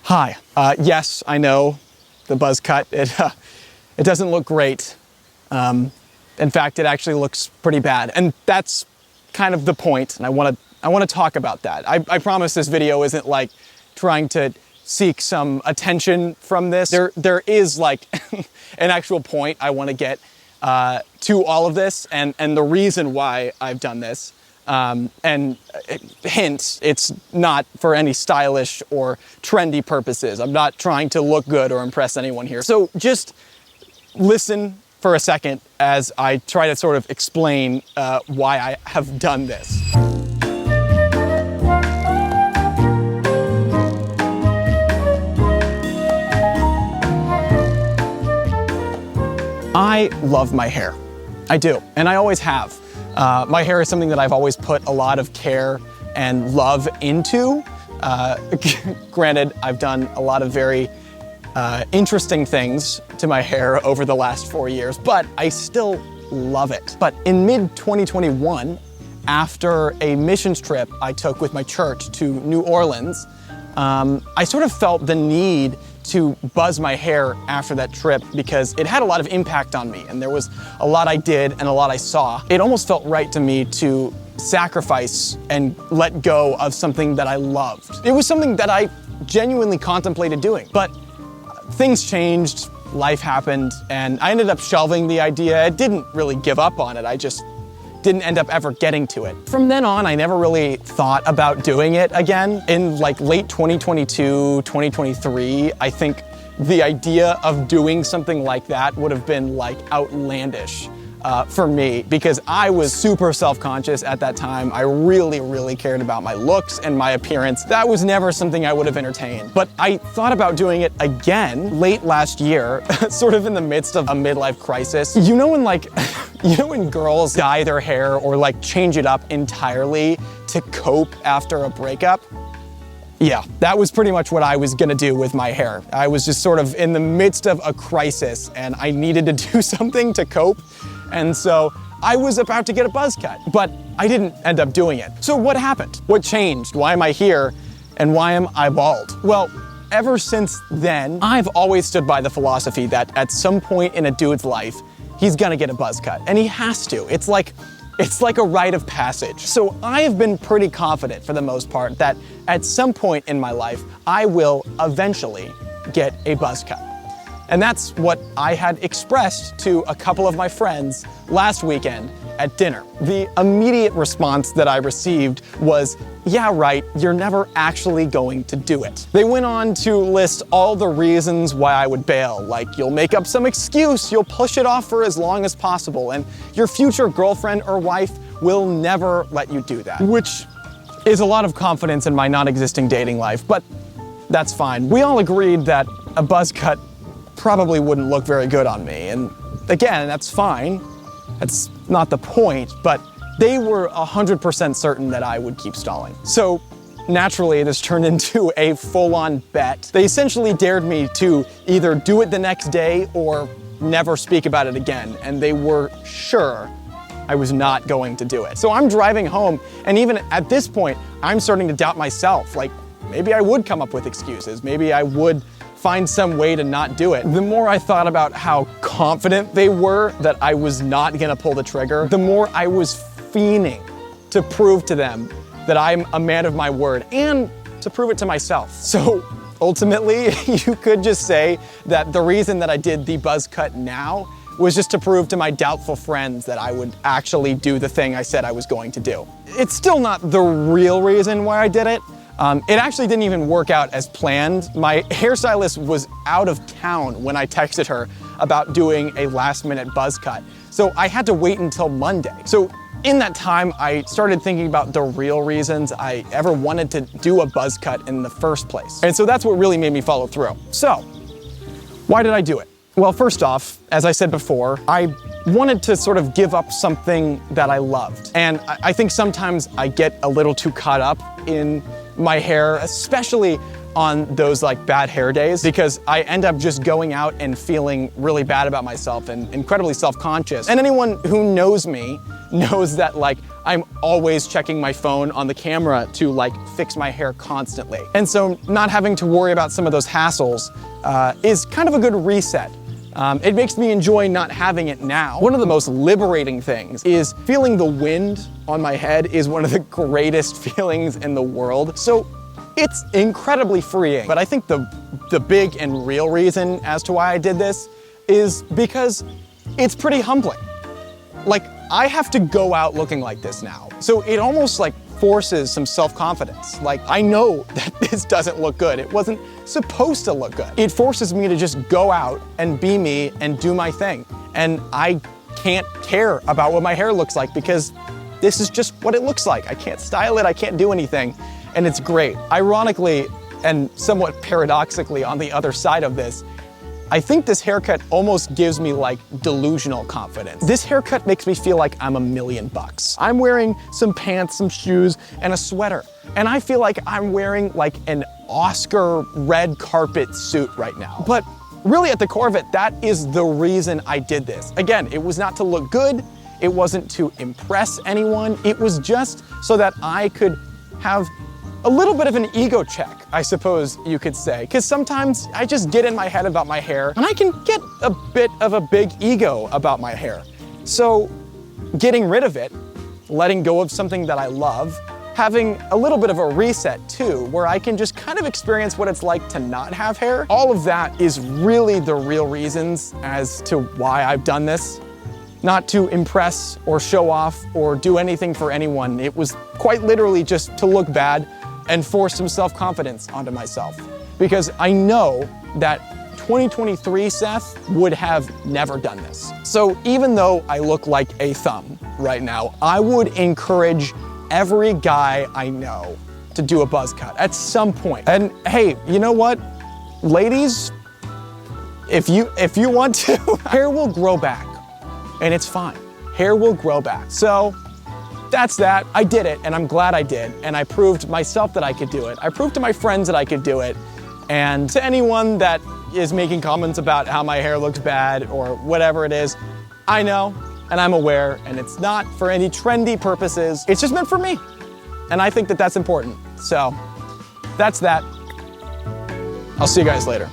Hi. Yes, I know the buzz cut. It doesn't look great. In fact, it actually looks pretty bad, and that's kind of the point. And I want to talk about that. I promise this video isn't like trying to seek some attention from this. There is like an actual point I want to get to all of this, and the reason why I've done this. And hint, it's not for any stylish or trendy purposes. I'm not trying to look good or impress anyone here. So just listen for a second as I try to sort of explain why I have done this. I love my hair. I do, and I always have. My hair is something that I've always put a lot of care and love into. Granted, I've done a lot of very interesting things to my hair over the last 4 years, but I still love it. But in mid-2021, after a missions trip I took with my church to New Orleans, I sort of felt the need to buzz my hair after that trip because it had a lot of impact on me, and there was a lot I did and a lot I saw. It almost felt right to me to sacrifice and let go of something that I loved. It was something that I genuinely contemplated doing, but things changed, life happened, and I ended up shelving the idea. I didn't really give up on it, I just didn't end up ever getting to it. From then on, I never really thought about doing it again. In like late 2022, 2023, I think the idea of doing something like that would have been like outlandish for me, because I was super self-conscious at that time. I really cared about my looks and my appearance. That was never something I would have entertained. But I thought about doing it again late last year, sort of in the midst of a midlife crisis. You know when girls dye their hair or like change it up entirely to cope after a breakup? Yeah, that was pretty much what I was gonna do with my hair. I was just sort of in the midst of a crisis and I needed to do something to cope. And so I was about to get a buzz cut, but I didn't end up doing it. So what happened? What changed? Why am I here? And why am I bald? Well, ever since then, I've always stood by the philosophy that at some point in a dude's life, he's gonna get a buzz cut, and he has to. It's like a rite of passage. So I have been pretty confident for the most part that at some point in my life, I will eventually get a buzz cut. And that's what I had expressed to a couple of my friends last weekend at dinner. The immediate response that I received was, yeah, right, you're never actually going to do it. They went on to list all the reasons why I would bail, like you'll make up some excuse, you'll push it off for as long as possible, and your future girlfriend or wife will never let you do that. Which is a lot of confidence in my non-existing dating life, but that's fine. We all agreed that a buzz cut probably wouldn't look very good on me, and again, that's fine. That's not the point, but they were 100% certain that I would keep stalling. So naturally, this turned into a full-on bet. They essentially dared me to either do it the next day or never speak about it again, and they were sure I was not going to do it. So I'm driving home, and even at this point, I'm starting to doubt myself. Like, maybe I would come up with excuses. Maybe I would find some way to not do it. The more I thought about how confident they were that I was not gonna pull the trigger, the more I was fiending to prove to them that I'm a man of my word and to prove it to myself. So ultimately, you could just say that the reason that I did the buzz cut now was just to prove to my doubtful friends that I would actually do the thing I said I was going to do. It's still not the real reason why I did it. It actually didn't even work out as planned. My hairstylist was out of town when I texted her about doing a last-minute buzz cut. So I had to wait until Monday. So in that time, I started thinking about the real reasons I ever wanted to do a buzz cut in the first place. And so that's what really made me follow through. So, why did I do it? Well, first off, as I said before, I wanted to sort of give up something that I loved. And I think sometimes I get a little too caught up in my hair, especially on those like bad hair days, because I end up just going out and feeling really bad about myself and incredibly self-conscious. And anyone who knows me knows that like I'm always checking my phone on the camera to like fix my hair constantly. And so not having to worry about some of those hassles is kind of a good reset. It makes me enjoy not having it now. One of the most liberating things is feeling the wind on my head is one of the greatest feelings in the world. So it's incredibly freeing. But I think the big and real reason as to why I did this is because it's pretty humbling. Like, I have to go out looking like this now. So it almost like forces some self-confidence. Like, I know that this doesn't look good. It wasn't supposed to look good. It forces me to just go out and be me and do my thing. And I can't care about what my hair looks like because this is just what it looks like. I can't style it, I can't do anything, and it's great. Ironically, and somewhat paradoxically on the other side of this, I think this haircut almost gives me like delusional confidence. This haircut makes me feel like I'm $1,000,000. I'm wearing some pants, some shoes, and a sweater. And I feel like I'm wearing like an Oscar red carpet suit right now. But really at the core of it, that is the reason I did this. Again, it was not to look good. It wasn't to impress anyone. It was just so that I could have a little bit of an ego check, I suppose you could say. Because sometimes I just get in my head about my hair and I can get a bit of a big ego about my hair. So getting rid of it, letting go of something that I love, having a little bit of a reset too, where I can just kind of experience what it's like to not have hair. All of that is really the real reasons as to why I've done this. Not to impress or show off or do anything for anyone. It was quite literally just to look bad and force some self-confidence onto myself. Because I know that 2023 Seth would have never done this. So even though I look like a thumb right now, I would encourage every guy I know to do a buzz cut at some point. And hey, you know what? Ladies, if you want to, hair will grow back and it's fine. Hair will grow back. So that's that. I did it, and I'm glad I did, and I proved myself that I could do it. I proved to my friends that I could do it, and to anyone that is making comments about how my hair looks bad or whatever it is, I know, and I'm aware, and it's not for any trendy purposes. It's just meant for me, and I think that that's important. So that's that. I'll see you guys later.